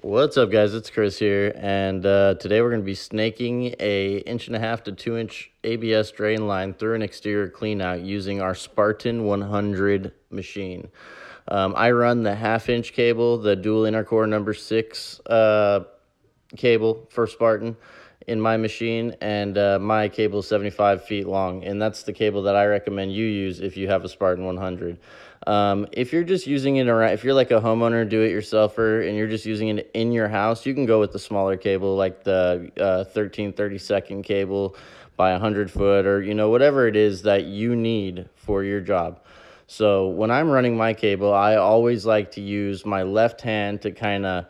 What's up, guys? It's Chris here, and today we're going to be snaking a 1.5 to 2 inch ABS drain line through an exterior cleanout using our Spartan 100 machine. I run the 1/2 inch cable, the dual inner core number 6 cable for Spartan in my machine, and my cable is 75 feet long, and that's the cable that I recommend you use if you have a Spartan 100. If you're just using it around, if you're like a homeowner, do-it-yourselfer, and you're just using it in your house, you can go with the smaller cable, like the 13/32 cable by 100 foot, or whatever it is that you need for your job. So when I'm running my cable, I always like to use my left hand to kind of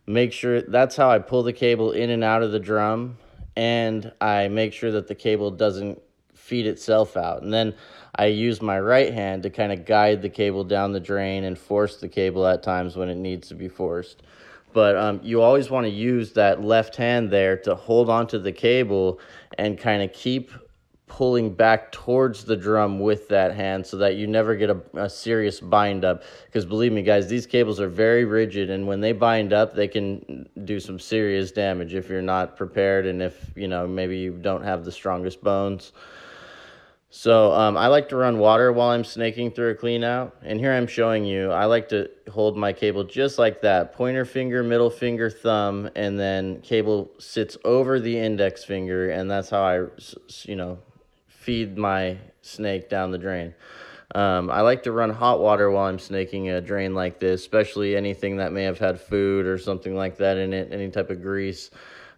make sure that's how I pull the cable in and out of the drum, and I make sure that the cable doesn't feed itself out. And then I use my right hand to kind of guide the cable down the drain and force the cable at times when it needs to be forced. But you always want to use that left hand there to hold onto the cable and kind of keep pulling back towards the drum with that hand so that you never get a serious bind up, because believe me guys, these cables are very rigid, and when they bind up they can do some serious damage if you're not prepared, and if maybe you don't have the strongest bones. So I like to run water while I'm snaking through a clean out, and here I'm showing you. I like to hold my cable just like that, pointer finger, middle finger, thumb, and then cable sits over the index finger, and that's how I feed my snake down the drain. I like to run hot water while I'm snaking a drain like this, especially anything that may have had food or something like that in it, any type of grease.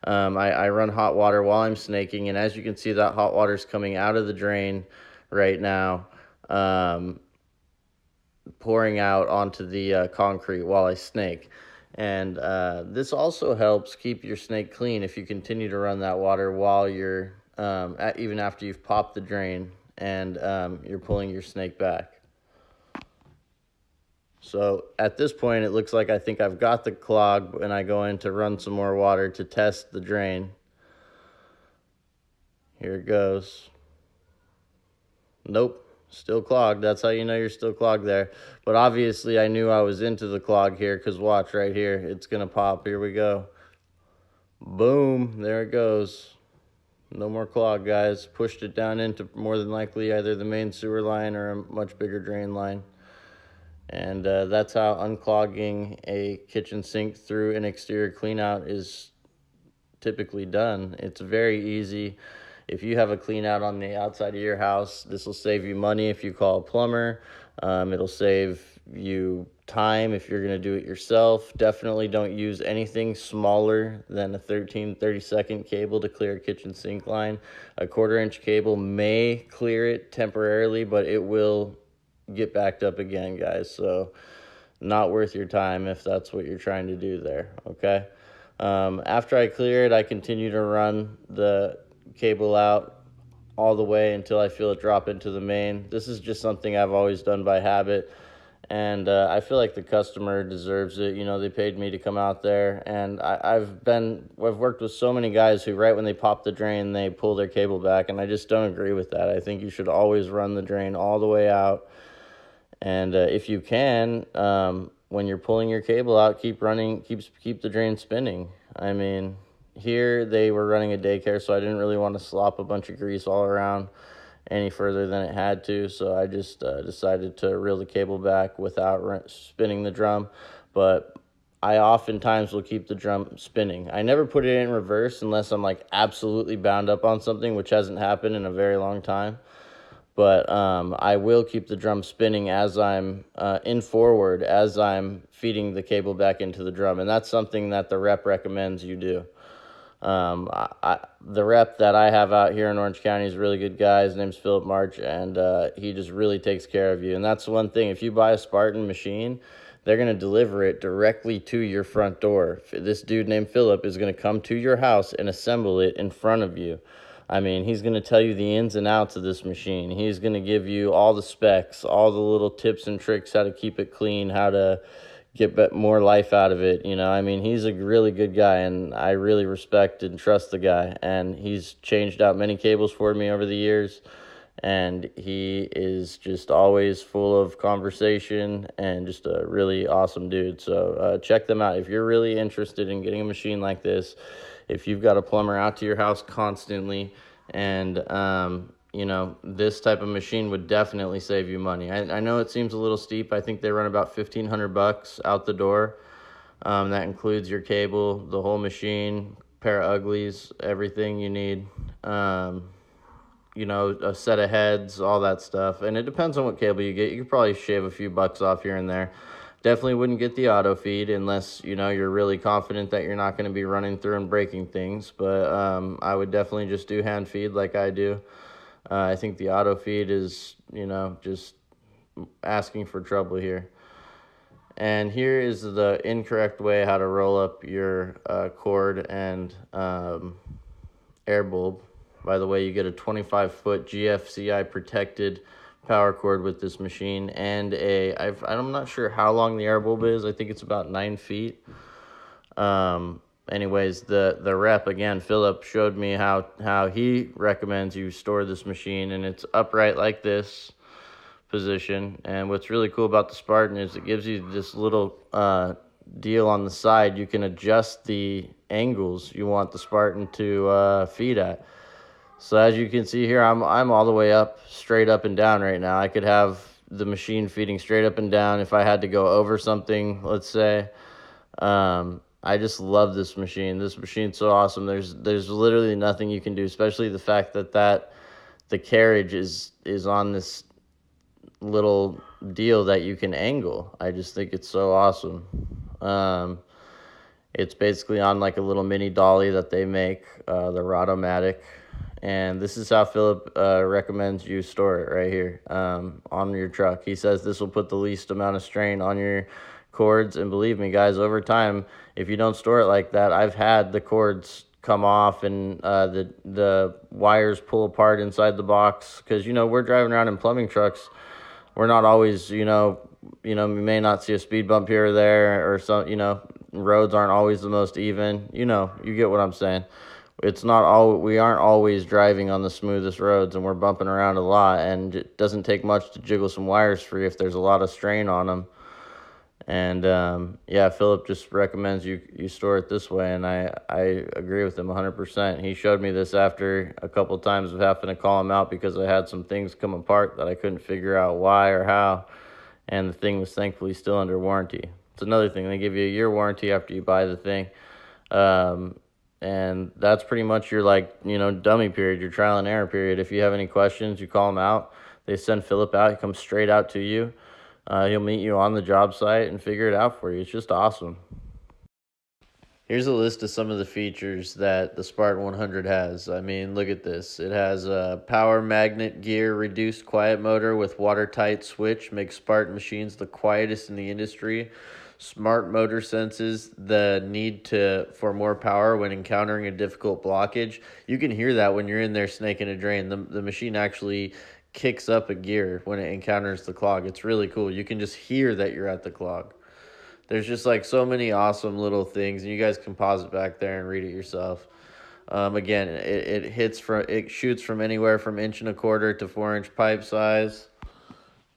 I run hot water while I'm snaking, and as you can see, that hot water is coming out of the drain right now, pouring out onto the concrete while I snake. And this also helps keep your snake clean if you continue to run that water while you're even after you've popped the drain and you're pulling your snake back. So at this point, it looks like I think I've got the clog, and I go in to run some more water to test the drain. Here it goes. Nope, still clogged. That's how you know you're still clogged there. But obviously I knew I was into the clog here, because watch right here. It's going to pop. Here we go. Boom, there it goes. No more clog, guys. Pushed it down into more than likely either the main sewer line or a much bigger drain line. And that's how unclogging a kitchen sink through an exterior cleanout is typically done. It's very easy. If you have a clean out on the outside of your house, this will save you money if you call a plumber. It'll save you time if you're going to do it yourself. Definitely don't use anything smaller than a 13/32 cable to clear a kitchen sink line. A 1/4 inch cable may clear it temporarily, but it will get backed up again, guys. So not worth your time if that's what you're trying to do there, okay? After I clear it, I continue to run the cable out all the way until I feel it drop into the main. This is just something I've always done by habit, and I feel like the customer deserves it. They paid me to come out there, and I've worked with so many guys who right when they pop the drain, they pull their cable back, and I just don't agree with that. I think you should always run the drain all the way out, and if you can, when you're pulling your cable out, keep the drain spinning. I mean, here they were running a daycare, so I didn't really want to slop a bunch of grease all around any further than it had to, so I just decided to reel the cable back without spinning the drum. But I oftentimes will keep the drum spinning. I never put it in reverse unless I'm like absolutely bound up on something, which hasn't happened in a very long time. But I will keep the drum spinning as I'm in forward, as I'm feeding the cable back into the drum. And that's something that the rep recommends you do. The rep that I have out here in Orange County is a really good guy. His name's Philip March, and he just really takes care of you. And that's one thing. If you buy a Spartan machine, they're going to deliver it directly to your front door. This dude named Philip is going to come to your house and assemble it in front of you. I mean, he's going to tell you the ins and outs of this machine. He's going to give you all the specs, all the little tips and tricks, how to keep it clean, how to get more life out of it. I mean, he's a really good guy, and I really respect and trust the guy. And he's changed out many cables for me over the years. and he is just always full of conversation and just a really awesome dude. So check them out if you're really interested in getting a machine like this. If you've got a plumber out to your house constantly, and you know, this type of machine would definitely save you money. I know it seems a little steep. I think they run about $1,500 out the door. That includes your cable, the whole machine, pair of uglies, everything you need. You know, a set of heads, all that stuff. And it depends on what cable you get. You could probably shave a few bucks off here and there. Definitely wouldn't get the auto feed unless, you know, you're really confident that you're not going to be running through and breaking things. But I would definitely just do hand feed like I do. I think the auto feed is, you know, just asking for trouble here. And here is the incorrect way how to roll up your cord and air bulb. By the way, you get a 25-foot GFCI protected power cord with this machine, and I'm not sure how long the air bulb is. I think it's about 9 feet. Anyways, the rep, again, Philip, showed me how he recommends you store this machine, and it's upright like this position. And what's really cool about the Spartan is it gives you this little deal on the side. You can adjust the angles you want the Spartan to feed at. So as you can see here, I'm all the way up, straight up and down right now. I could have the machine feeding straight up and down if I had to go over something, let's say. I just love this machine. This machine's so awesome. There's literally nothing you can do, especially the fact that the carriage is on this little deal that you can angle. I just think it's so awesome. It's basically on like a little mini dolly that they make, the Rotomatic. And this is how Philip recommends you store it right here on your truck. He says this will put the least amount of strain on your cords. And believe me, guys, over time, if you don't store it like that, I've had the cords come off and the wires pull apart inside the box. Because, you know, we're driving around in plumbing trucks. We're not always, you know, we may not see a speed bump here or there, or some, you know, roads aren't always the most even. You know, you get what I'm saying. It's not all, we aren't always driving on the smoothest roads, and we're bumping around a lot, and it doesn't take much to jiggle some wires free if there's a lot of strain on them. And yeah, Philip just recommends you store it this way, and I agree with him 100%. He showed me this after a couple of times of having to call him out because I had some things come apart that I couldn't figure out why or how, and the thing was thankfully still under warranty. It's another thing, they give you a year warranty after you buy the thing. And that's pretty much your, like, you know, dummy period, your trial and error period. If you have any questions, you call them out. They send Philip out. He comes straight out to you. He'll meet you on the job site and figure it out for you. It's just awesome. Here's a list of some of the features that the Spartan 100 has. I mean, look at this. It has a power magnet gear reduced quiet motor with watertight switch. Makes Spartan machines the quietest in the industry. Smart motor senses the need for more power when encountering a difficult blockage. You can hear that when you're in there snaking a drain. The machine actually kicks up a gear when it encounters the clog. It's really cool. You can just hear that you're at the clog. There's just like so many awesome little things, and you guys can pause it back there and read it yourself. Again, it shoots from anywhere from 1.25 to 4-inch pipe size.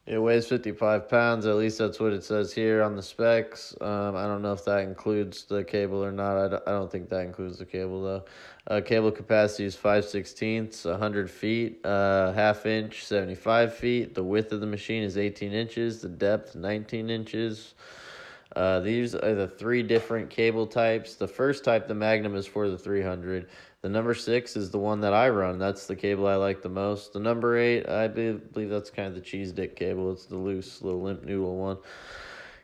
It weighs 55 pounds, at least that's what it says here on the specs. I don't know if that includes the cable or not. I don't think that includes the cable, though. Cable capacity is 5/16, 100 feet, half-inch, 75 feet. The width of the machine is 18 inches, the depth 19 inches. These are the 3 different cable types. The first type, the Magnum, is for the 300. The number 6 is the one that I run. That's the cable I like the most. The number 8, I believe that's kind of the cheese dick cable. It's the loose, little limp noodle one.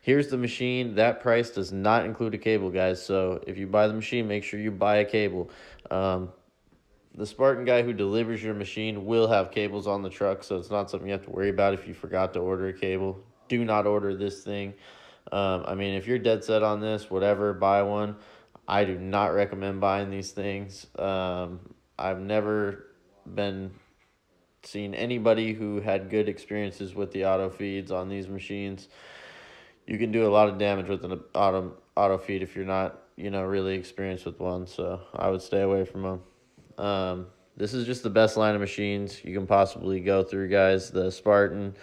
Here's the machine. That price does not include a cable, guys. So if you buy the machine, make sure you buy a cable. The Spartan guy who delivers your machine will have cables on the truck, so it's not something you have to worry about if you forgot to order a cable. Do not order this thing. I mean, if you're dead set on this, whatever, buy one. I do not recommend buying these things. I've never seen anybody who had good experiences with the auto feeds on these machines. You can do a lot of damage with an auto feed if you're not, you know, really experienced with one. So I would stay away from them. This is just the best line of machines you can possibly go through, guys. The Spartan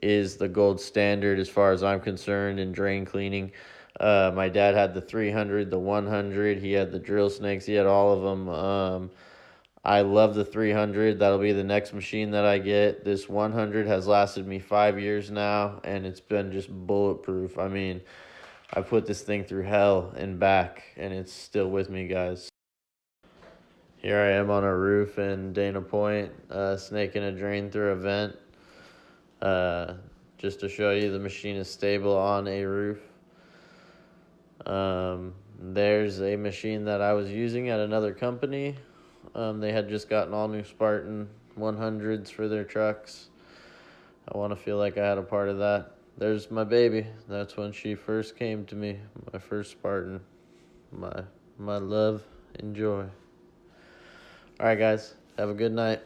is the gold standard as far as I'm concerned in drain cleaning. My dad had the 300, the 100. He had the drill snakes. He had all of them. I love the 300. That'll be the next machine that I get. This 100 has lasted me 5 years now, and it's been just bulletproof. I mean, I put this thing through hell and back, and it's still with me, guys. Here I am on a roof in Dana Point, snaking a drain through a vent. Just to show you the machine is stable on a roof. There's a machine that I was using at another company. They had just gotten all new Spartan 100s for their trucks. I want to feel like I had a part of that. There's my baby. That's when she first came to me, my first Spartan. My love and joy. All right, guys. Have a good night.